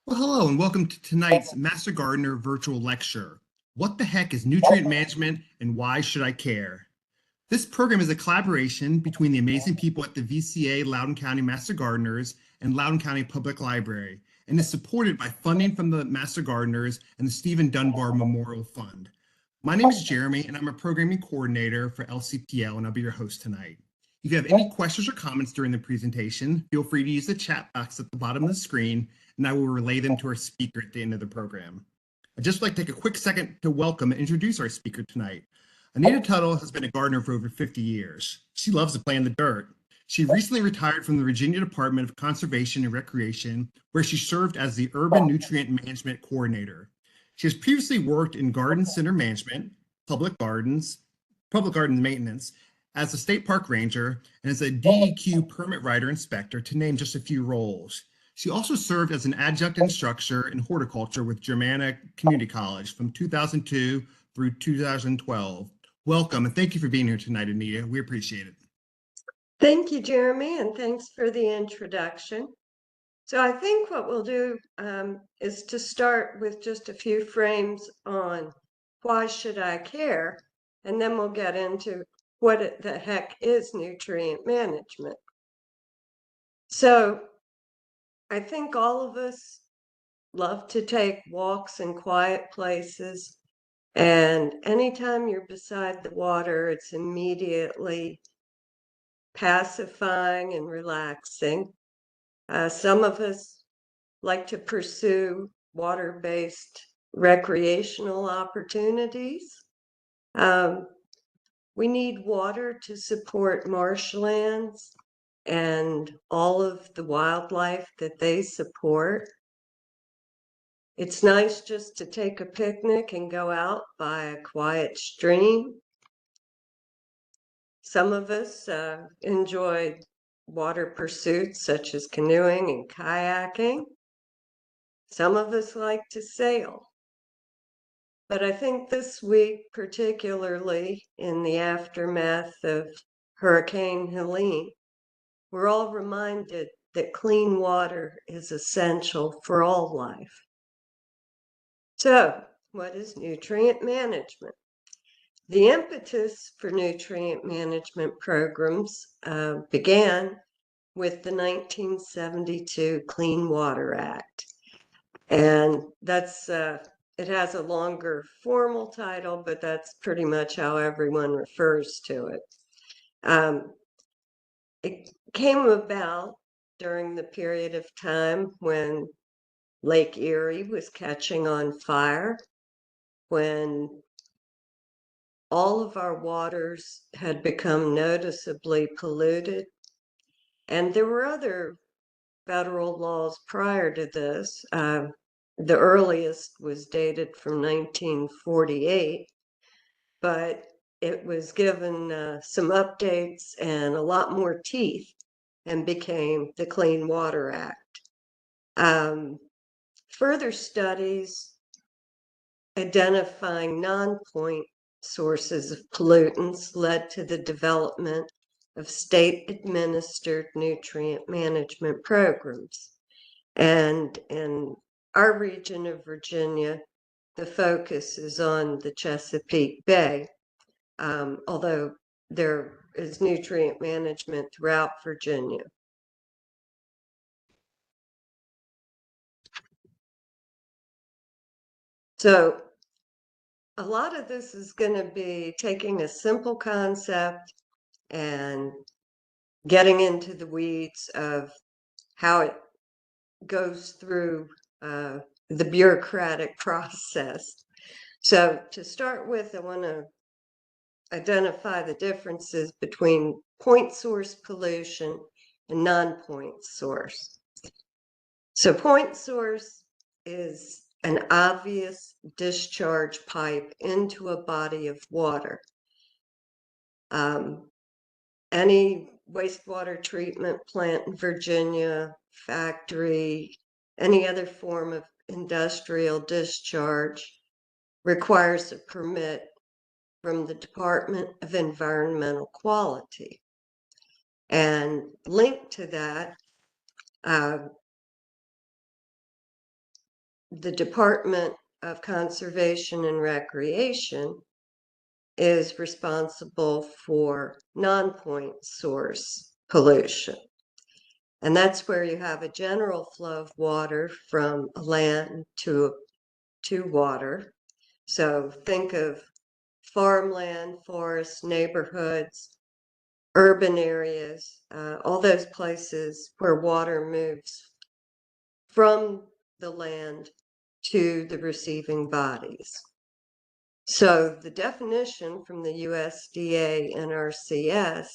Well, hello, and welcome to tonight's Master Gardener virtual lecture. What the heck is nutrient management and why should I care? This program is a collaboration between the amazing people at the VCA Loudoun County Master Gardeners and Loudoun County Public Library, and is supported by funding from the Master Gardeners and the Stephen Dunbar Memorial Fund. My name is Jeremy, and I'm a programming coordinator for LCPL, and I'll be your host tonight. If you have any questions or comments during the presentation, feel free to use the chat box at the bottom of the screen, and I will relay them to our speaker at the end of the program. I'd just like to take a quick second to welcome and introduce our speaker tonight. Anita Tuttle has been a gardener for over 50 years. She loves to play in the dirt. She recently retired from the Virginia Department of Conservation and Recreation, where she served as the Urban Nutrient Management Coordinator. She has previously worked in garden center management, public garden maintenance, as a state park ranger, and as a DEQ permit writer inspector, to name just a few roles. She also served as an adjunct instructor in horticulture with Germanna Community College from 2002 through 2012. Welcome, and thank you for being here tonight, Anita. We appreciate it. Thank you, Jeremy, and thanks for the introduction. So I think what we'll do is to start with just a few frames on why should I care, and then we'll get into what the heck is nutrient management. So I think all of us love to take walks in quiet places, and anytime you're beside the water, it's immediately pacifying and relaxing. Some of us like to pursue water-based recreational opportunities. We need water to support marshlands and all of the wildlife that they support. It's nice just to take a picnic and go out by a quiet stream. Some of us enjoy water pursuits such as canoeing and kayaking. Some of us like to sail. But I think this week, particularly in the aftermath of Hurricane Helene, we're all reminded that clean water is essential for all life. So, what is nutrient management? The impetus for nutrient management programs began with the 1972 Clean Water Act. And that's it has a longer formal title, but that's pretty much how everyone refers to it. It came about during the period of time when Lake Erie was catching on fire, when all of our waters had become noticeably polluted. And there were other federal laws prior to this. The earliest was dated from 1948, but it was given some updates and a lot more teeth and became the Clean Water Act. Further studies identifying non-point sources of pollutants led to the development of state-administered nutrient management programs. And in our region of Virginia, the focus is on the Chesapeake Bay, although there is nutrient management throughout Virginia. So a lot of this is going to be taking a simple concept and getting into the weeds of how it goes through the bureaucratic process. So to start with, I want to identify the differences between point source pollution and non-point source. So point source is an obvious discharge pipe into a body of water. Any wastewater treatment plant in Virginia, factory, any other form of industrial discharge requires a permit from the Department of Environmental Quality. And linked to that, the Department of Conservation and Recreation is responsible for non-point source pollution. And that's where you have a general flow of water from land to water. So think of farmland, forests, neighborhoods, urban areas, all those places where water moves from the land to the receiving bodies. So the definition from the USDA NRCS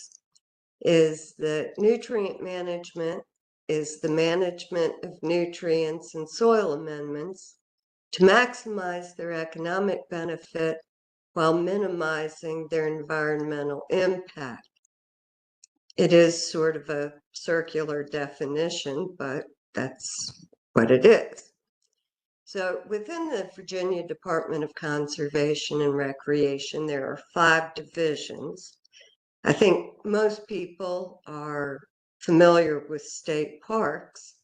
is that nutrient management is the management of nutrients and soil amendments to maximize their economic benefit while minimizing their environmental impact. It is sort of a circular definition, but that's what it is. So within the Virginia Department of Conservation and Recreation, there are 5 divisions. I think most people are familiar with state parks.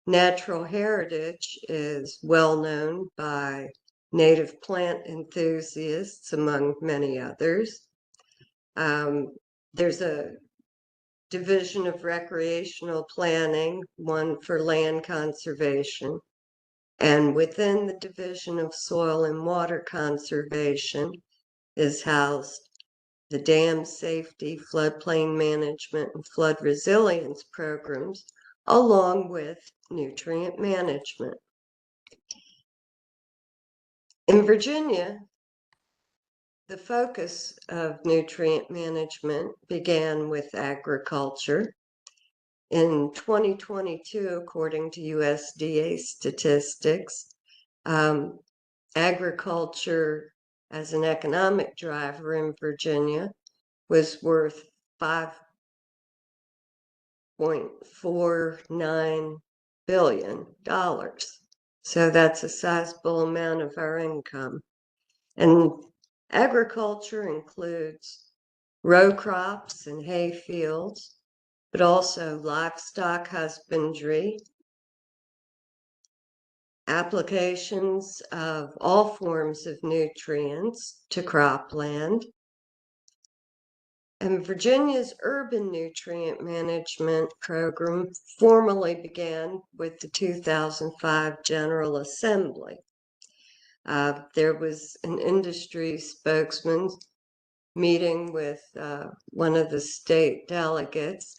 Natural heritage is well known by native plant enthusiasts, among many others. There's a division of recreational planning, one for land conservation, and within the division of soil and water conservation is housed the dam safety, floodplain management, and flood resilience programs, along with nutrient management. In Virginia, the focus of nutrient management began with agriculture. In 2022, according to USDA statistics, agriculture as an economic driver in Virginia was worth $5.49 billion. So that's a sizable amount of our income. And agriculture includes row crops and hay fields, but also livestock husbandry, applications of all forms of nutrients to cropland. And Virginia's urban nutrient management program formally began with the 2005 General Assembly. There was an industry spokesman meeting with one of the state delegates,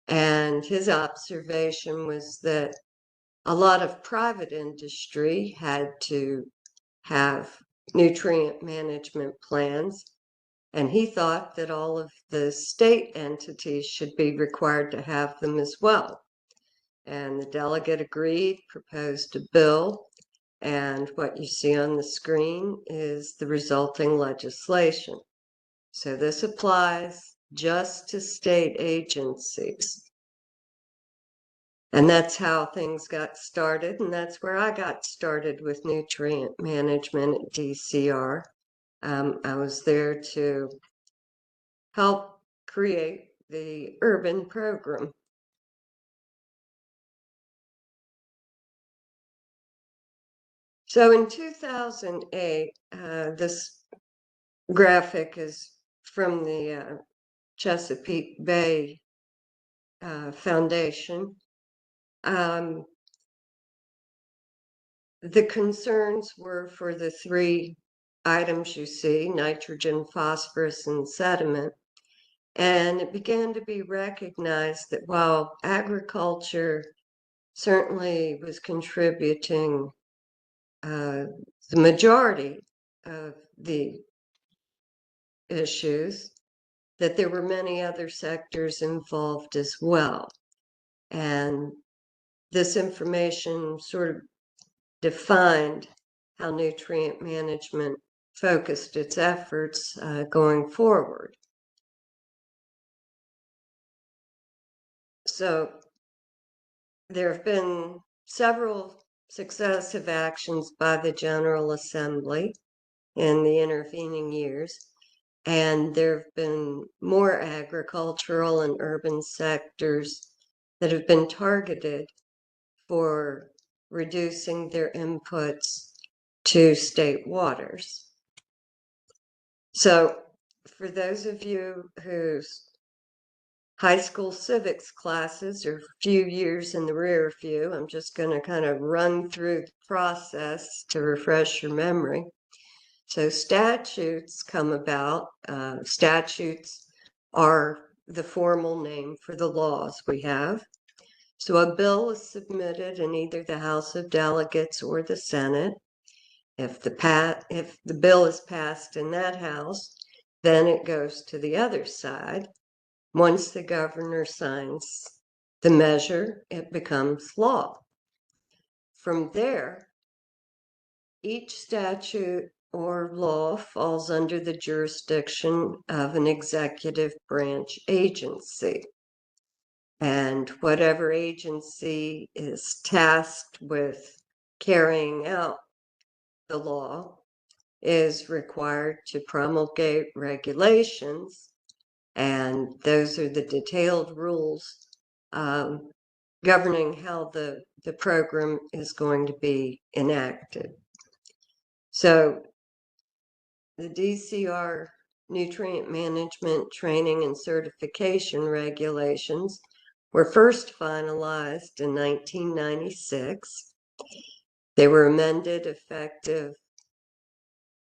and his observation was that a lot of private industry had to have nutrient management plans, and he thought that all of the state entities should be required to have them as well. And the delegate agreed, proposed a bill, and what you see on the screen is the resulting legislation. So this applies just to state agencies. And that's how things got started, and that's where I got started with nutrient management at DCR. I was there to help create the urban program. So in 2008, this graphic is from the Chesapeake Bay Foundation. The concerns were for the 3 items you see: nitrogen, phosphorus, and sediment. And it began to be recognized that while agriculture certainly was contributing the majority of the issues, that there were many other sectors involved as well. And this information sort of defined how nutrient management focused its efforts going forward. So there have been several successive actions by the General Assembly in the intervening years, and there have been more agricultural and urban sectors that have been targeted for reducing their inputs to state waters. So for those of you whose high school civics classes are a few years in the rear view, I'm just going to kind of run through the process to refresh your memory. So statutes come about. Statutes are the formal name for the laws we have. So a bill is submitted in either the House of Delegates or the Senate. If the bill is passed in that house, then it goes to the other side. Once the governor signs the measure, it becomes law. From there, each statute or law falls under the jurisdiction of an executive branch agency. And whatever agency is tasked with carrying out the law is required to promulgate regulations, and those are the detailed rules governing how the program is going to be enacted. So the DCR Nutrient Management Training and Certification Regulations were first finalized in 1996. They were amended effective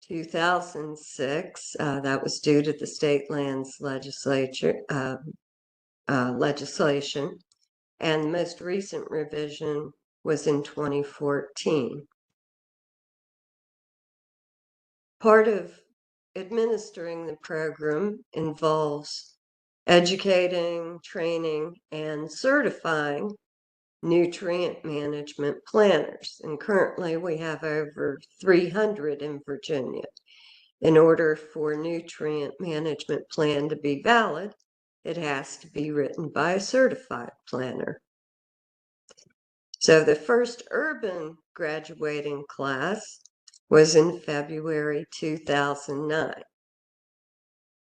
2006. That was due to the state lands legislation. And the most recent revision was in 2014. Part of administering the program involves educating, training, and certifying nutrient management planners. And currently we have over 300 in Virginia. In order for a nutrient management plan to be valid, it has to be written by a certified planner. So the first urban graduating class was in February 2009.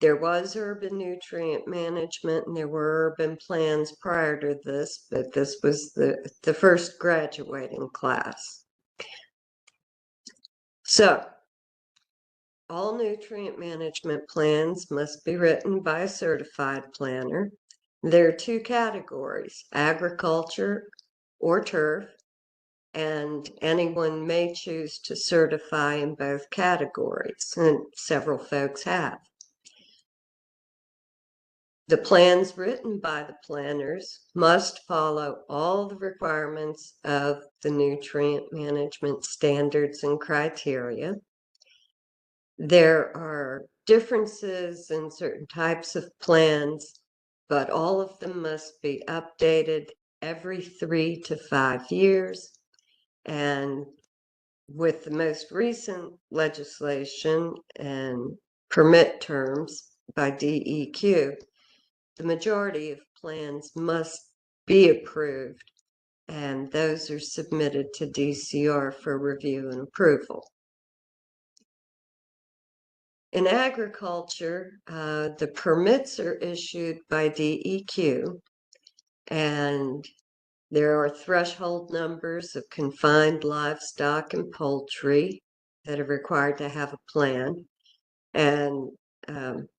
There was urban nutrient management and there were urban plans prior to this, but this was the first graduating class. So all nutrient management plans must be written by a certified planner. There are two categories, agriculture or turf, and anyone may choose to certify in both categories, and several folks have. The plans written by the planners must follow all the requirements of the nutrient management standards and criteria. There are differences in certain types of plans, but all of them must be updated every 3 to 5 years. And with the most recent legislation and permit terms by DEQ, the majority of plans must be approved, and those are submitted to DCR for review and approval. In agriculture, the permits are issued by DEQ, and there are threshold numbers of confined livestock and poultry that are required to have a plan. And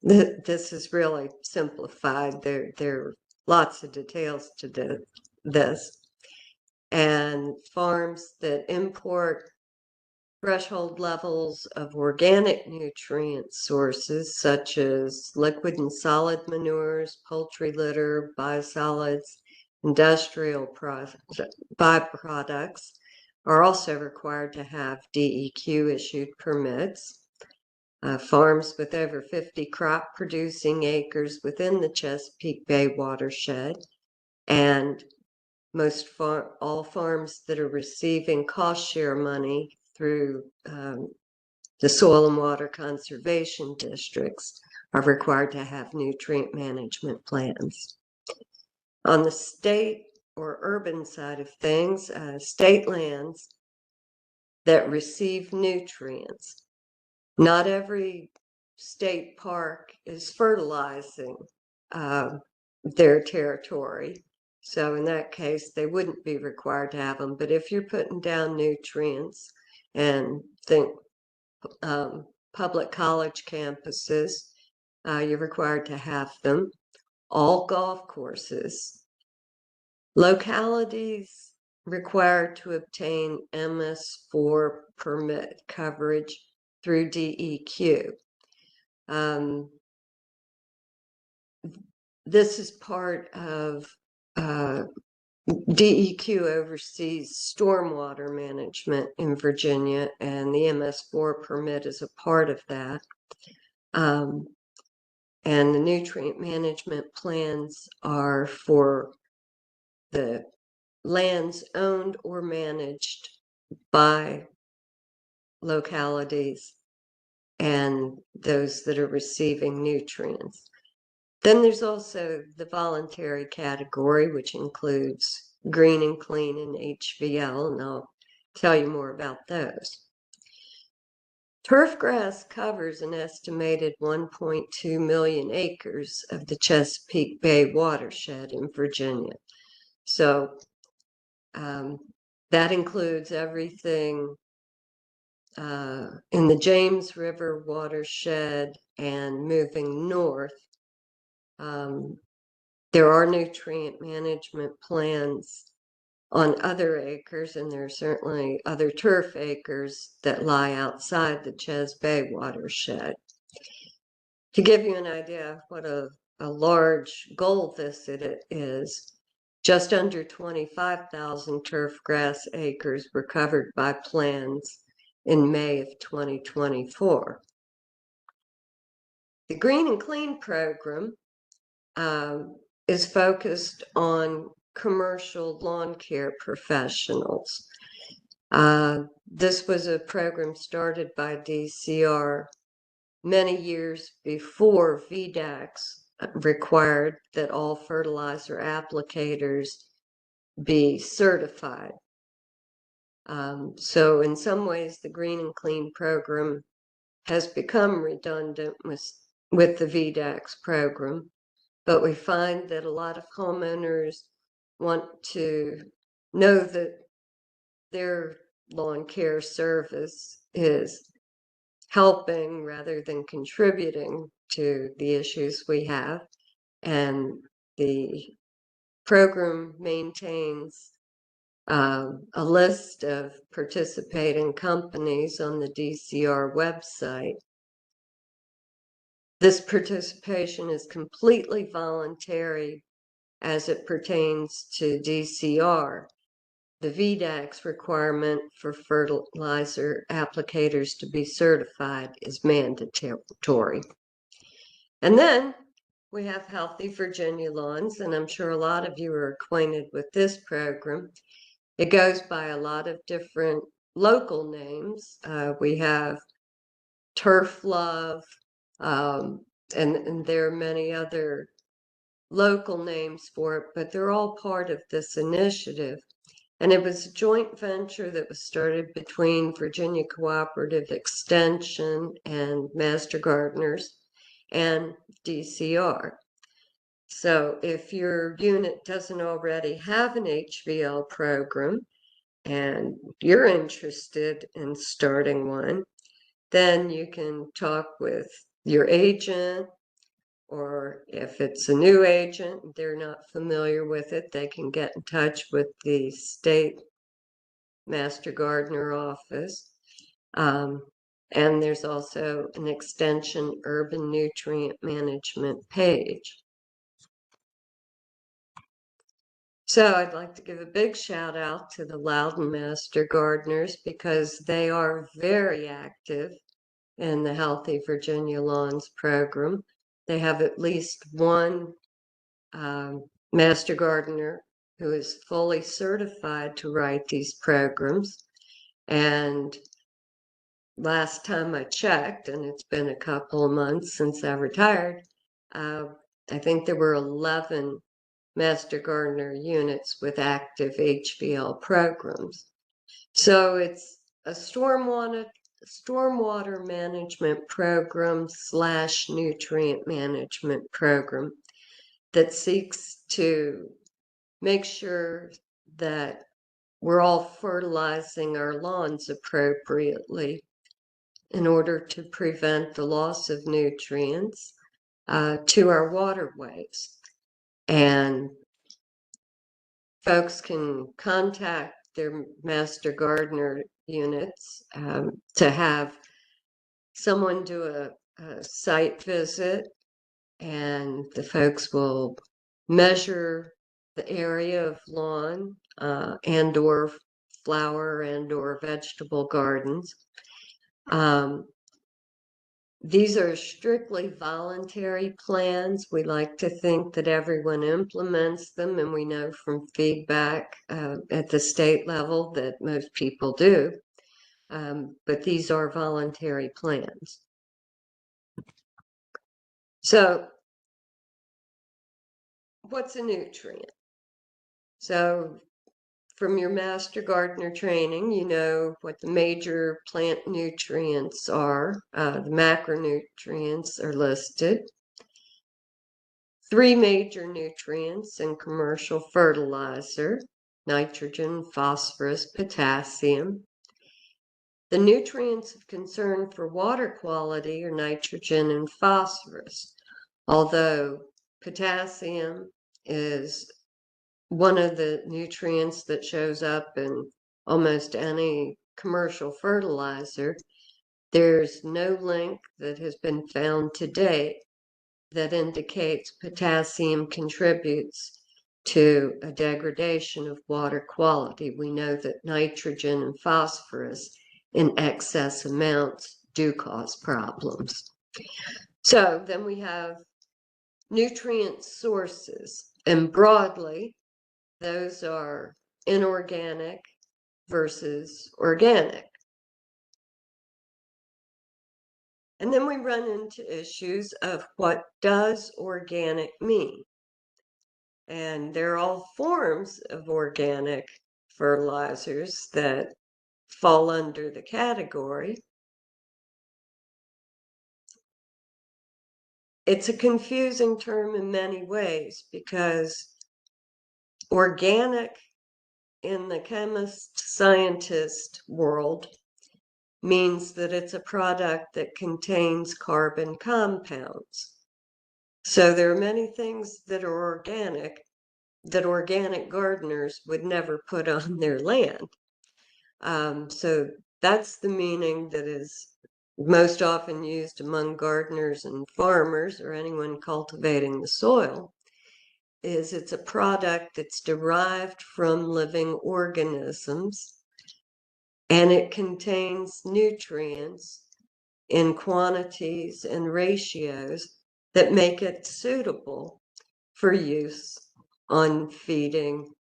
this is really simplified. There are lots of details to this. And farms that import threshold levels of organic nutrient sources, such as liquid and solid manures, poultry litter, biosolids, industrial byproducts, are also required to have DEQ issued permits. Farms with over 50 crop producing acres within the Chesapeake Bay watershed, and all farms that are receiving cost share money through the soil and water conservation districts are required to have nutrient management plans. On the state or urban side of things, state lands that receive nutrients. Not every state park is fertilizing their territory. So in that case, they wouldn't be required to have them. But if you're putting down nutrients and think public college campuses, you're required to have them. All golf courses. Localities required to obtain MS4 permit coverage through DEQ. This is part of DEQ oversees stormwater management in Virginia, and the MS4 permit is a part of that. And the nutrient management plans are for the lands owned or managed by localities and those that are receiving nutrients. Then there's also the voluntary category, which includes green and clean and HVL, and I'll tell you more about those. Turf grass covers an estimated 1.2 million acres of the Chesapeake Bay watershed in Virginia. So that includes everything in the James River watershed and moving north. There are nutrient management plans on other acres, and there are certainly other turf acres that lie outside the Ches Bay watershed. To give you an idea of what a large goal this is, just under 25,000 turf grass acres were covered by plans in May of 2024. The Green and Clean program is focused on commercial lawn care professionals. This was a program started by DCR many years before VDACs required that all fertilizer applicators be certified. So in some ways, the Green and Clean program has become redundant with the VDACs program, but we find that a lot of homeowners want to know that their lawn care service is helping rather than contributing to the issues we have. And the program maintains a list of participating companies on the DCR website. This participation is completely voluntary as it pertains to DCR. The VDAC's requirement for fertilizer applicators to be certified is mandatory. And then we have Healthy Virginia Lawns, and I'm sure a lot of you are acquainted with this program. It goes by a lot of different local names. We have Turf Love, and there are many other local names for it, but they're all part of this initiative. And it was a joint venture that was started between Virginia Cooperative Extension and Master Gardeners and DCR. So if your unit doesn't already have an HVL program and you're interested in starting one, then you can talk with your agent, or if it's a new agent, they're not familiar with it, they can get in touch with the state Master Gardener office. And there's also an extension urban nutrient management page. So I'd like to give a big shout out to the Loudoun Master Gardeners because they are very active in the Healthy Virginia Lawns program. They have at least one Master Gardener who is fully certified to write these programs. And last time I checked, and it's been a couple of months since I retired, I think there were 11 Master Gardener units with active HVL programs. So it's a stormwater management program / nutrient management program that seeks to make sure that we're all fertilizing our lawns appropriately in order to prevent the loss of nutrients to our waterways. And folks can contact their master gardener units to have someone do a site visit, and the folks will measure the area of lawn and or flower and or vegetable gardens. These are strictly voluntary plans. We like to think that everyone implements them, and we know from feedback at the state level that most people do. But these are voluntary plans. So, what's a nutrient? So, from your master gardener training, you know what the major plant nutrients are. The macronutrients are listed. 3 major nutrients in commercial fertilizer: nitrogen, phosphorus, potassium. The nutrients of concern for water quality are nitrogen and phosphorus, although potassium is one of the nutrients that shows up in almost any commercial fertilizer. There's no link that has been found to date that indicates potassium contributes to a degradation of water quality. We know that nitrogen and phosphorus in excess amounts do cause problems. So then we have nutrient sources, and broadly, those are inorganic versus organic. And then we run into issues of what does organic mean? And they're all forms of organic fertilizers that fall under the category. It's a confusing term in many ways because organic in the chemist scientist world means that it's a product that contains carbon compounds. So there are many things that are organic that organic gardeners would never put on their land. So that's the meaning that is most often used among gardeners and farmers or anyone cultivating the soil, is it's a product that's derived from living organisms, and it contains nutrients in quantities and ratios that make it suitable for use on feeding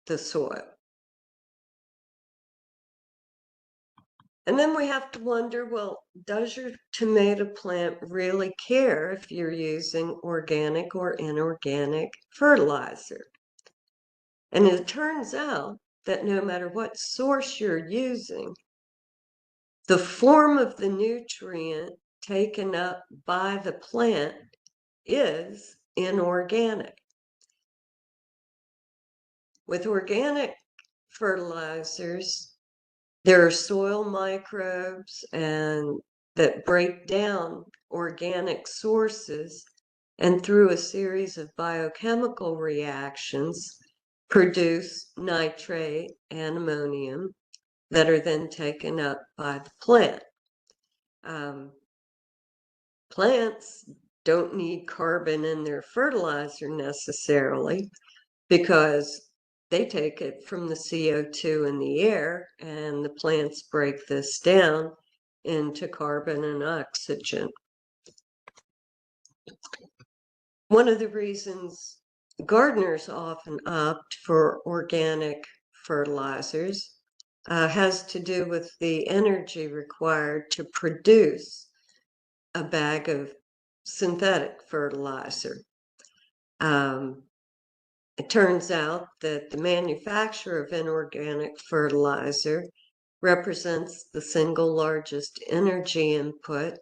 the soil. And then we have to wonder, well, does your tomato plant really care if you're using organic or inorganic fertilizer? And it turns out that no matter what source you're using, the form of the nutrient taken up by the plant is inorganic. With organic fertilizers, there are soil microbes and that break down organic sources, and through a series of biochemical reactions produce nitrate and ammonium that are then taken up by the plant. Plants don't need carbon in their fertilizer necessarily because they take it from the CO2 in the air, and the plants break this down into carbon and oxygen. One of the reasons gardeners often opt for organic fertilizers has to do with the energy required to produce a bag of synthetic fertilizer. It turns out that the manufacture of inorganic fertilizer represents the single largest energy input,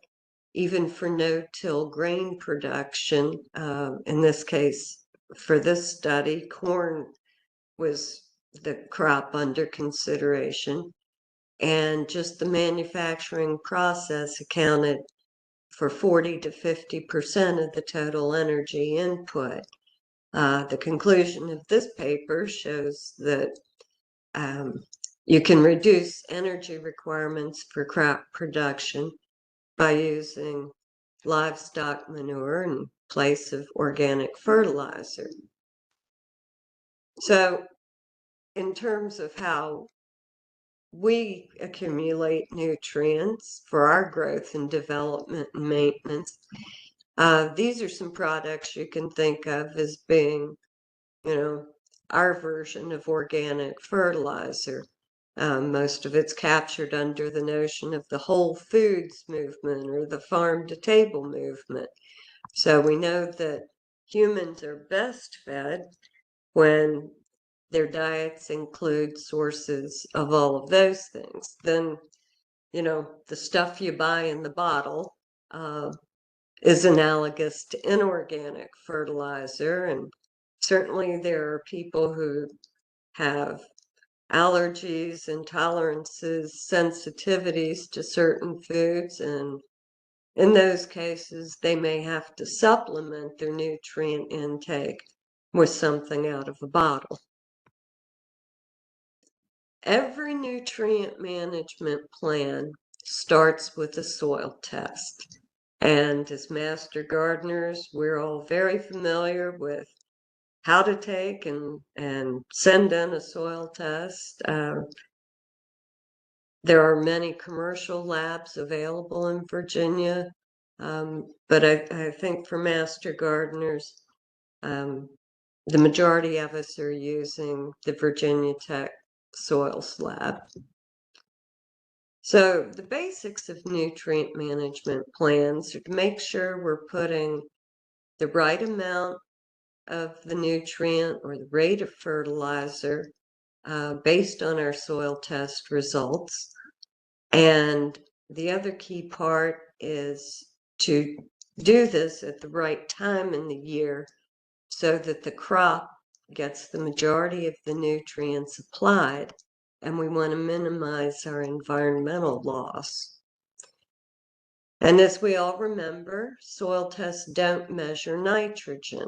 even for no-till grain production. In this case, for this study, corn was the crop under consideration, and just the manufacturing process accounted for 40 to 50% of the total energy input. The conclusion of this paper shows that you can reduce energy requirements for crop production by using livestock manure in place of organic fertilizer. So, in terms of how we accumulate nutrients for our growth and development and maintenance, these are some products you can think of as being, our version of organic fertilizer. Most of it's captured under the notion of the whole foods movement or the farm to table movement. So we know that humans are best fed when their diets include sources of all of those things. Then, the stuff you buy in the bottle is analogous to inorganic fertilizer. And certainly there are people who have allergies, intolerances, sensitivities to certain foods. And in those cases, they may have to supplement their nutrient intake with something out of a bottle. Every nutrient management plan starts with a soil test. And as master gardeners, we're all very familiar with how to take and send in a soil test. There are many commercial labs available in Virginia, but I think for master gardeners, the majority of us are using the Virginia Tech Soils Lab. So the basics of nutrient management plans are to make sure we're putting the right amount of the nutrient or the rate of fertilizer based on our soil test results. And the other key part is to do this at the right time in the year so that the crop gets the majority of the nutrients applied, and we want to minimize our environmental loss. And as we all remember, soil tests don't measure nitrogen.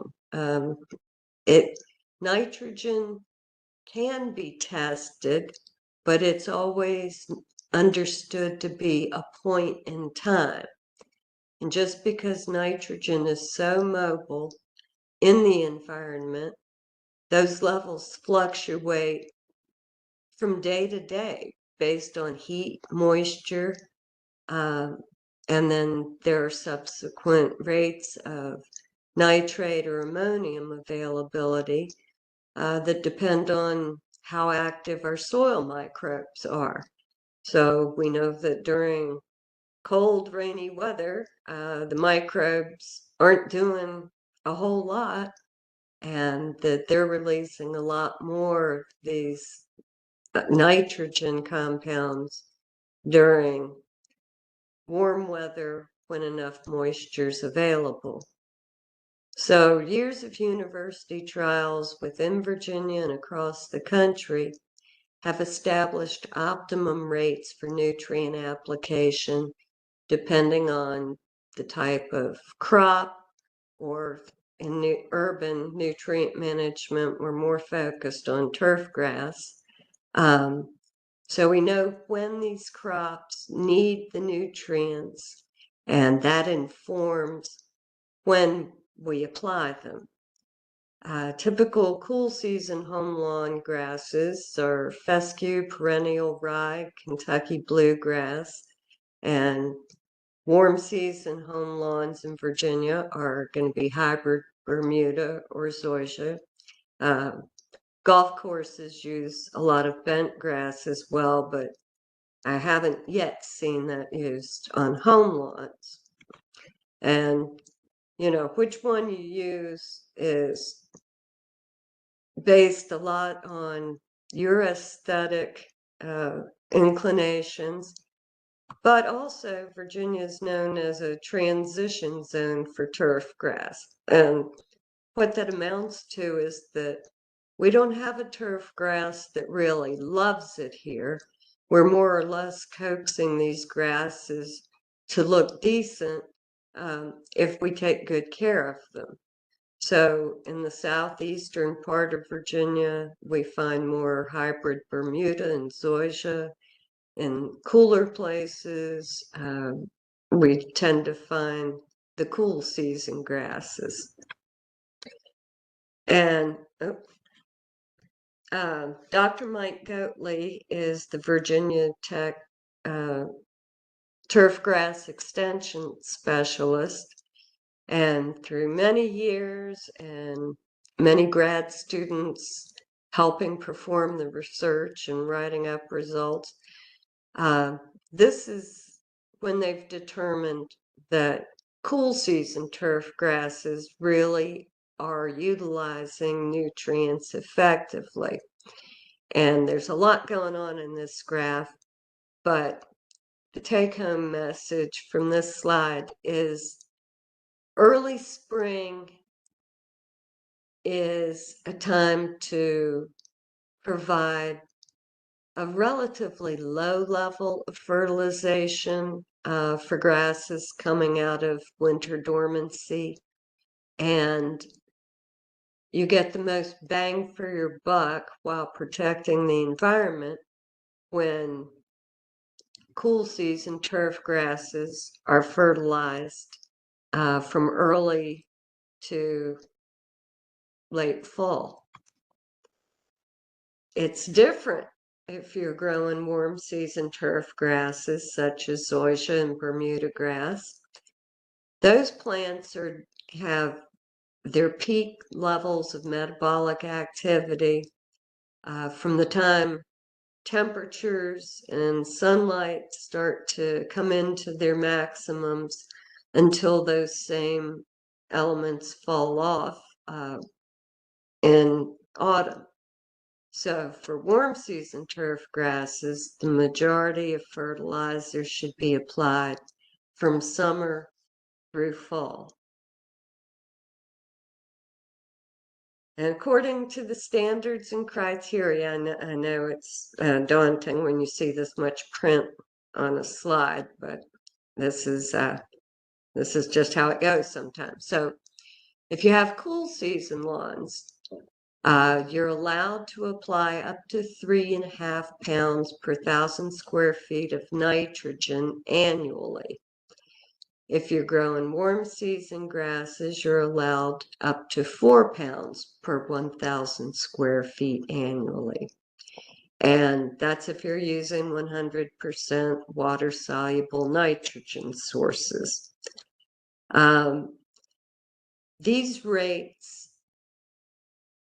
Nitrogen can be tested, but it's always understood to be a point in time. And just because nitrogen is so mobile in the environment, those levels fluctuate from day to day based on heat, moisture, and then there are subsequent rates of nitrate or ammonium availability that depend on how active our soil microbes are. So we know that during cold, rainy weather, the microbes aren't doing a whole lot, and that they're releasing a lot more of these nitrogen compounds during warm weather when enough moisture is available. So years of university trials within Virginia and across the country have established optimum rates for nutrient application depending on the type of crop, or in urban nutrient management, we're more focused on turf grass. So we know when these crops need the nutrients, and that informs when we apply them. Typical cool season home lawn grasses are fescue, perennial rye, Kentucky bluegrass, and warm season home lawns in Virginia are going to be hybrid Bermuda or zoysia. Golf courses use a lot of bent grass as well, but I haven't yet seen that used on home lawns. And, which one you use is based a lot on your aesthetic inclinations, but also Virginia is known as a transition zone for turf grass. And what that amounts to is that We don't have a turf grass that really loves it here. We're more or less coaxing these grasses to look decent if we take good care of them. So in the southeastern part of Virginia, we find more hybrid Bermuda and zoysia. In cooler places, we tend to find the cool season grasses. And Dr. Mike Goatley is the Virginia Tech turfgrass extension specialist. And through many years and many grad students helping perform the research and writing up results, this is when they've determined that cool season turf grasses really are utilizing nutrients effectively. And there's a lot going on in this graph, but the take-home message from this slide is early spring is a time to provide a relatively low level of fertilization for grasses coming out of winter dormancy. And you get the most bang for your buck while protecting the environment when cool season turf grasses are fertilized from early to late fall. It's different if you're growing warm season turf grasses such as zoysia and Bermuda grass. Those plants have their peak levels of metabolic activity from the time temperatures and sunlight start to come into their maximums until those same elements fall off in autumn. So for warm season turf grasses, the majority of fertilizer should be applied from summer through fall. And according to the standards and criteria, I know it's daunting when you see this much print on a slide, but this is just how it goes sometimes. So if you have cool season lawns, you're allowed to apply up to 3.5 pounds per 1,000 square feet of nitrogen annually. If you're growing warm season grasses, you're allowed up to 4 pounds per 1,000 square feet annually. And that's if you're using 100% water-soluble nitrogen sources. These rates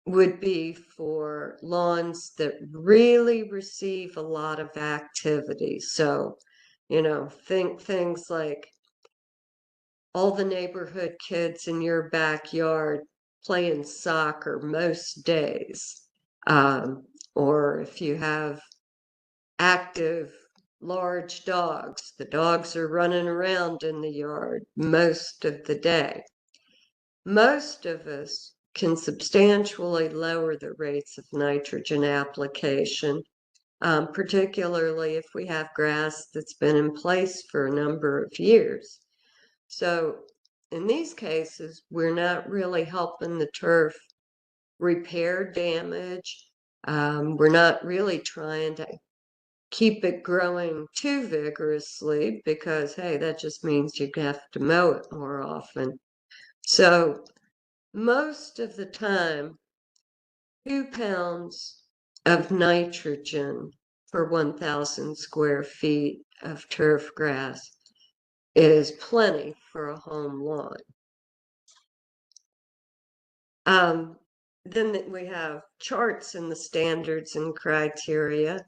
would be for lawns that really receive a lot of activity. So, think things like all the neighborhood kids in your backyard playing soccer most days. Or if you have active large dogs, the dogs are running around in the yard most of the day. Most of us can substantially lower the rates of nitrogen application, particularly if we have grass that's been in place for a number of years. So in these cases, we're not really helping the turf repair damage. We're not really trying to keep it growing too vigorously because, hey, that just means you have to mow it more often. So most of the time, 2 pounds of nitrogen per 1,000 square feet of turf grass is plenty for a home lawn. Then we have charts in the standards and criteria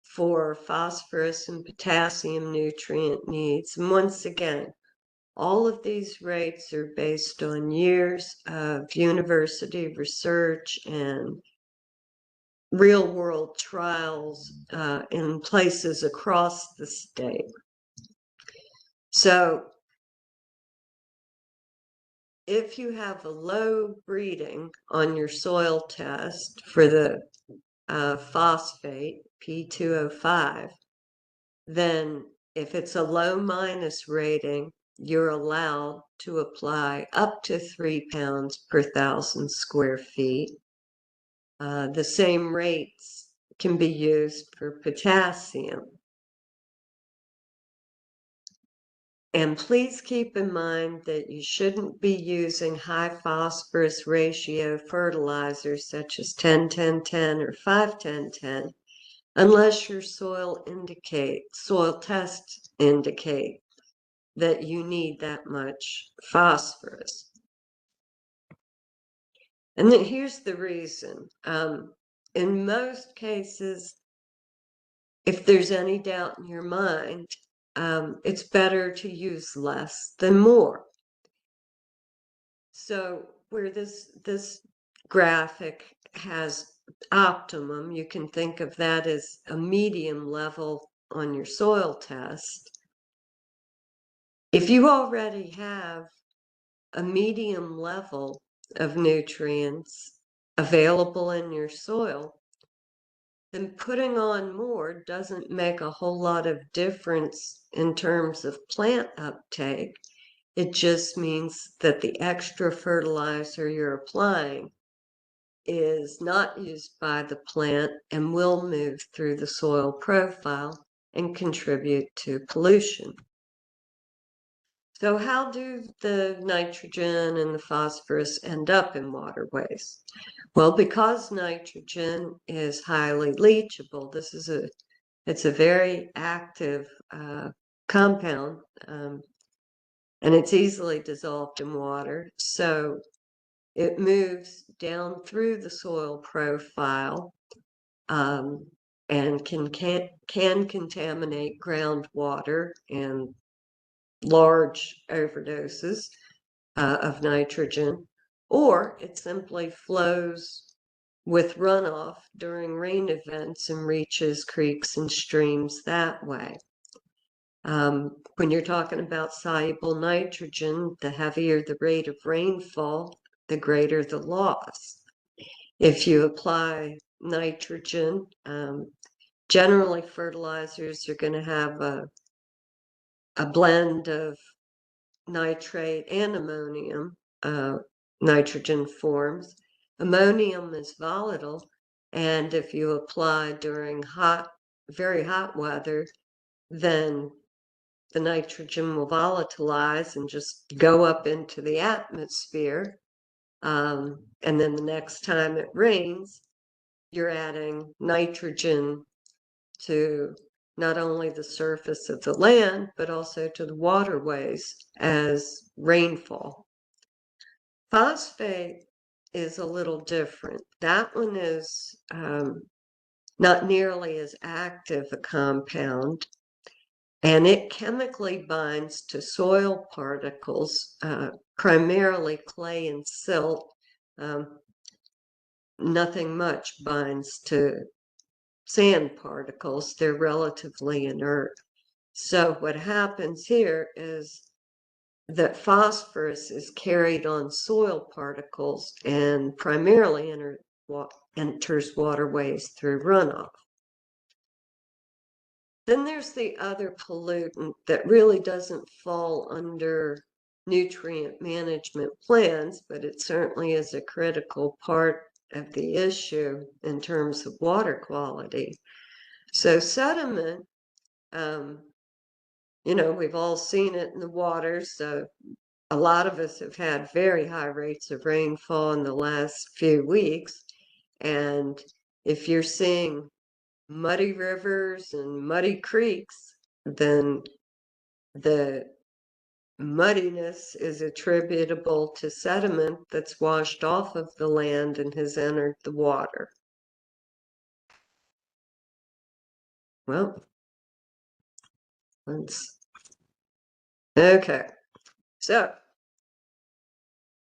for phosphorus and potassium nutrient needs. And once again, all of these rates are based on years of university research and real-world trials in places across the state. So if you have a low reading on your soil test for the phosphate, P2O5, then if it's a low minus rating, you're allowed to apply up to 3 pounds per 1,000 square feet. The same rates can be used for potassium. And please keep in mind that you shouldn't be using high phosphorus ratio fertilizers such as 10-10-10 or 5-10-10 unless your soil tests indicate that you need that much phosphorus. And then here's the reason. In most cases, if there's any doubt in your mind, it's better to use less than more. So where this graphic has optimum, you can think of that as a medium level on your soil test. If you already have a medium level of nutrients available in your soil, then putting on more doesn't make a whole lot of difference in terms of plant uptake. It just means that the extra fertilizer you're applying is not used by the plant and will move through the soil profile and contribute to pollution. So how do the nitrogen and the phosphorus end up in waterways? Well, because nitrogen is highly leachable, it's a very active compound, and it's easily dissolved in water. So it moves down through the soil profile and can contaminate groundwater and large overdoses of nitrogen, or it simply flows with runoff during rain events and reaches creeks and streams that way. When you're talking about soluble nitrogen, the heavier the rate of rainfall, the greater the loss. If you apply nitrogen, generally fertilizers are going to have a blend of nitrate and ammonium nitrogen forms. Ammonium is volatile, and if you apply during very hot weather, then the nitrogen will volatilize and just go up into the atmosphere. And then the next time it rains, you're adding nitrogen to not only the surface of the land, but also to the waterways as rainfall. Phosphate is a little different. That one is not nearly as active a compound, and it chemically binds to soil particles, primarily clay and silt. Nothing much binds to sand particles. They're relatively inert. So what happens here is that phosphorus is carried on soil particles and primarily enters waterways through runoff. Then there's the other pollutant that really doesn't fall under nutrient management plans, but it certainly is a critical part of the issue in terms of water quality. So sediment, we've all seen it in the water. So a lot of us have had very high rates of rainfall in the last few weeks. And if you're seeing muddy rivers and muddy creeks, then the muddiness is attributable to sediment that's washed off of the land and has entered the water. Well, okay. So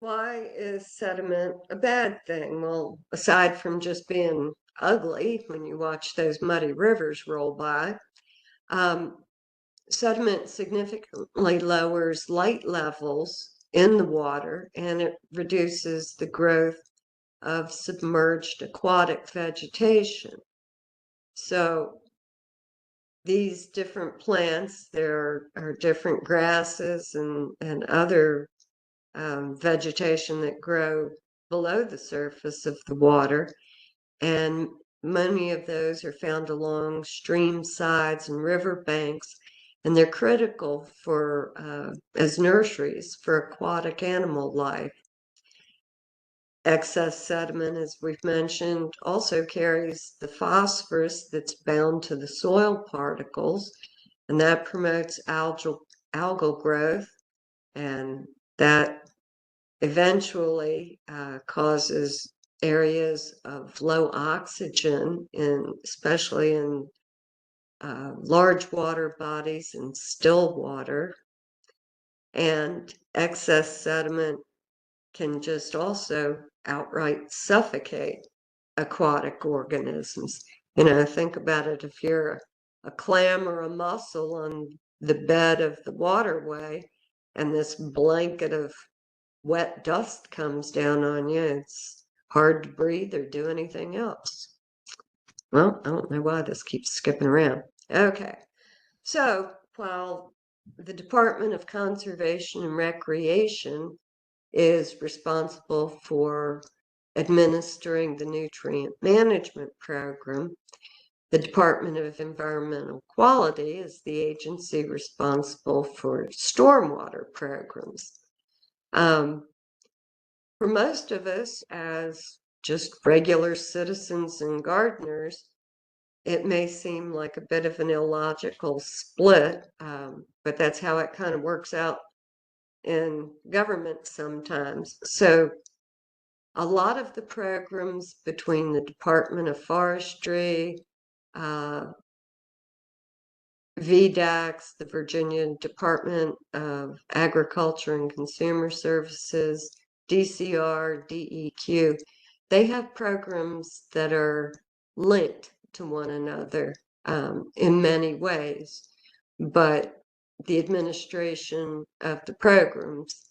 why is sediment a bad thing? Well, aside from just being ugly when you watch those muddy rivers roll by, sediment significantly lowers light levels in the water, and it reduces the growth of submerged aquatic vegetation. So these different plants, there are different grasses and other vegetation that grow below the surface of the water, and many of those are found along stream sides and river banks, and they're critical for as nurseries for aquatic animal life. Excess sediment, as we've mentioned, also carries the phosphorus that's bound to the soil particles, and that promotes algal growth, and that eventually causes areas of low oxygen, especially in large water bodies and still water. And excess sediment can just also outright suffocate aquatic organisms. Think about it. If you're a clam or a mussel on the bed of the waterway and this blanket of wet dust comes down on you, it's hard to breathe or do anything else. Well, I don't know why this keeps skipping around. Okay, so while the Department of Conservation and Recreation is responsible for administering the nutrient management program, the Department of Environmental Quality is the agency responsible for stormwater programs. For most of us, as just regular citizens and gardeners, it may seem like a bit of an illogical split, but that's how it kind of works out in government sometimes. So a lot of the programs between the Department of Forestry, VDACS, the Virginia Department of Agriculture and Consumer Services, DCR, DEQ, they have programs that are linked to one another in many ways, but the administration of the programs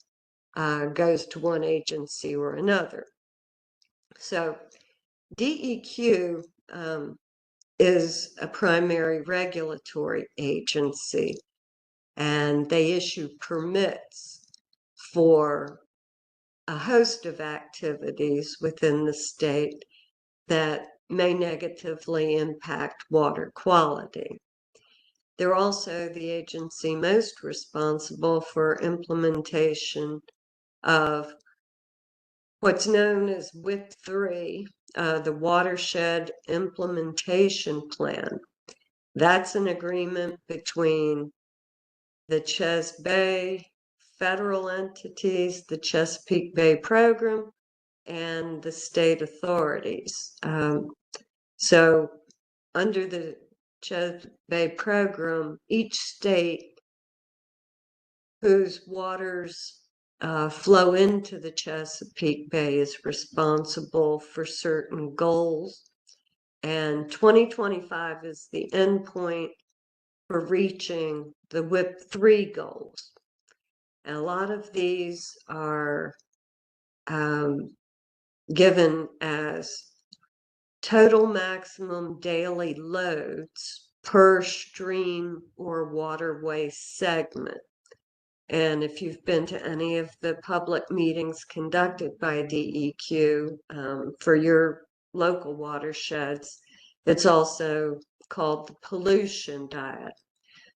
goes to one agency or another. So DEQ is a primary regulatory agency, and they issue permits for a host of activities within the state that may negatively impact water quality. They're also the agency most responsible for implementation of what's known as WIP 3, the Watershed Implementation Plan. That's an agreement between the Ches Bay federal entities, the Chesapeake Bay Program, and the state authorities. So under the Ches Bay Program, each state whose waters flow into the Chesapeake Bay is responsible for certain goals, and 2025 is the end point for reaching the WIP 3 goals. And a lot of these are given as total maximum daily loads per stream or waterway segment. And if you've been to any of the public meetings conducted by DEQ for your local watersheds, it's also called the pollution diet.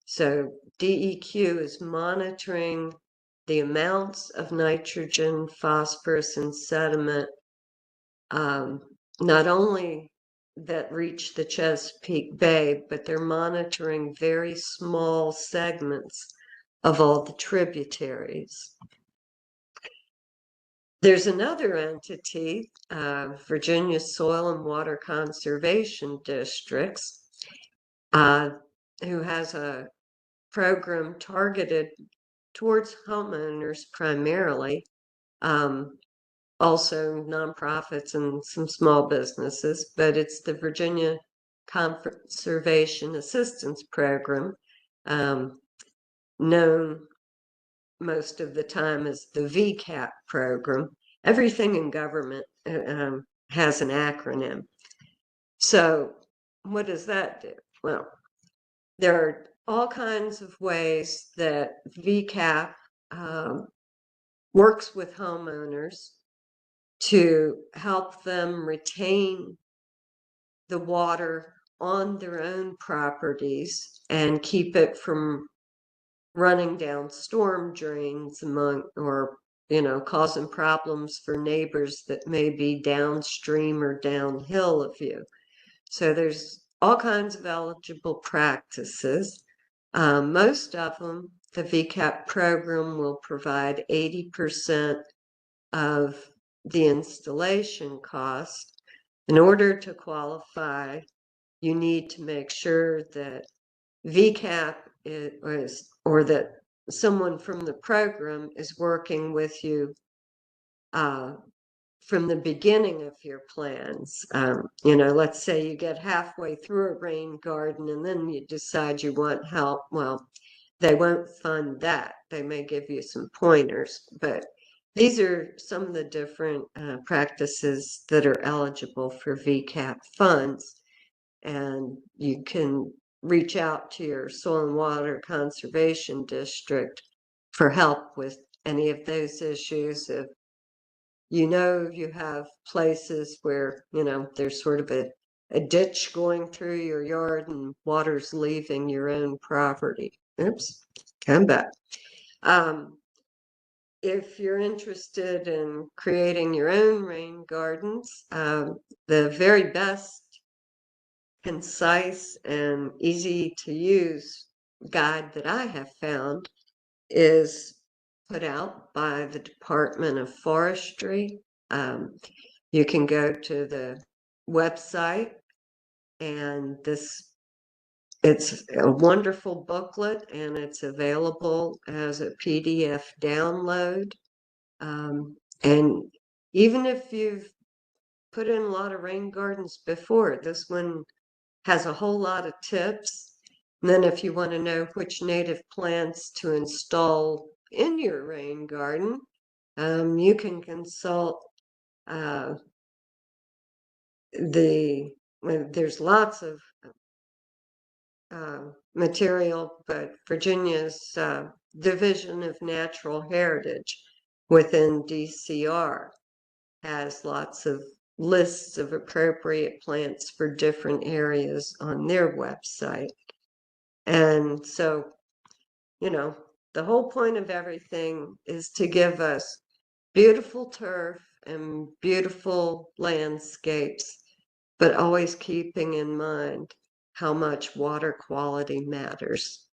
So DEQ is monitoring the amounts of nitrogen, phosphorus, and sediment, not only that reach the Chesapeake Bay, but they're monitoring very small segments of all the tributaries. There's another entity, Virginia Soil and Water Conservation Districts, who has a program targeted towards homeowners primarily, also nonprofits and some small businesses, but it's the Virginia Conservation Assistance Program, known most of the time is the VCAP program. Everything in government has an acronym. So what does that do? Well, there are all kinds of ways that VCAP works with homeowners to help them retain the water on their own properties and keep it from running down storm drains or causing problems for neighbors that may be downstream or downhill of you. So there's all kinds of eligible practices. Most of them, the VCAP program will provide 80% of the installation cost. In order to qualify, you need to make sure that VCAP is, or that someone from the program is working with you from the beginning of your plans. Let's say you get halfway through a rain garden and then you decide you want help. Well, they won't fund that. They may give you some pointers, but these are some of the different practices that are eligible for VCAP funds. And you can reach out to your soil and water conservation district for help with any of those issues. If you have places where, there's sort of a ditch going through your yard and water's leaving your own property. Oops, come back. If you're interested in creating your own rain gardens, the very best concise and easy to use guide that I have found is put out by the Department of Forestry. You can go to the website, and it's a wonderful booklet, and it's available as a PDF download. And even if you've put in a lot of rain gardens before, this one has a whole lot of tips. And then if you want to know which native plants to install in your rain garden, you can consult there's lots of material, but Virginia's Division of Natural Heritage within DCR has lots of lists of appropriate plants for different areas on their website. And so, the whole point of everything is to give us beautiful turf and beautiful landscapes, but always keeping in mind how much water quality matters.